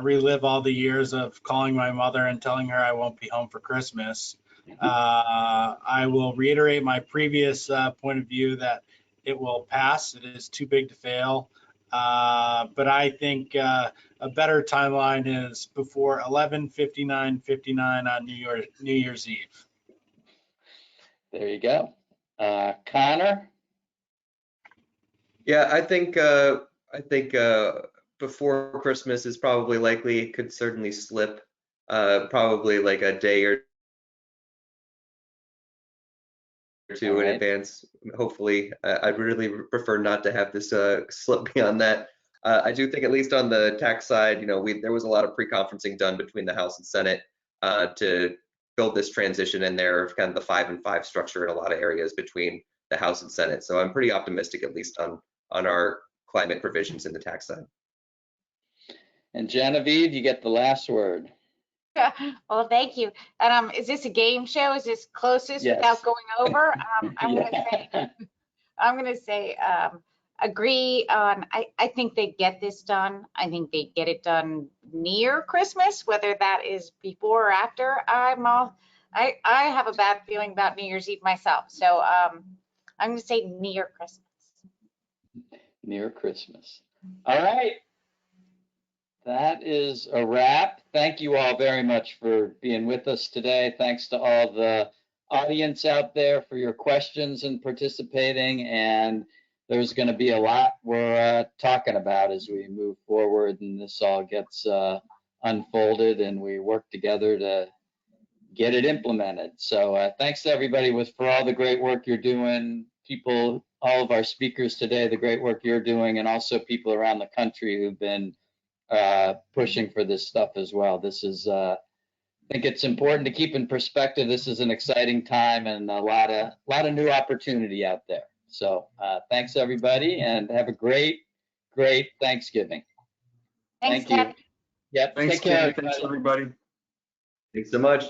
relive all the years of calling my mother and telling her I won't be home for Christmas. I will reiterate my previous point of view that it will pass. It is too big to fail. But I think a better timeline is before 11/59/59 on New Year's Eve. There you go. Connor? Yeah, I think before Christmas is probably likely. It could certainly slip, probably like a day or two in advance. Hopefully, I'd really prefer not to have this slip beyond that. I do think, at least on the tax side, there was a lot of pre-conferencing done between the House and Senate to build this transition in there of kind of the 5 and 5 structure in a lot of areas between the House and Senate. So I'm pretty optimistic, at least on our climate provisions in the tax side. And Genevieve, you get the last word. Well, thank you. And is this a game show? Is this closest Yes. without going over? I'm Yeah. going to say agree on. I think they get this done. I think they get it done near Christmas, whether that is before or after. I have a bad feeling about New Year's Eve myself, so I'm going to say near Christmas. Near Christmas. All right. That is a wrap. Thank you all very much for being with us today. Thanks to all the audience out there for your questions and participating. And there's going to be a lot we're talking about as we move forward and this all gets unfolded and we work together to get it implemented. So thanks to everybody for all the great work you're doing, people, all of our speakers today, the great work you're doing, and also people around the country who've been pushing for this stuff as well. This is, I think it's important to keep in perspective. This is an exciting time and a lot of new opportunity out there. So thanks everybody and have a great Thanksgiving. Thanks, Thank you. Ken. Yep. Thanks, Take care. Ken. Thanks, everybody. Thanks so much.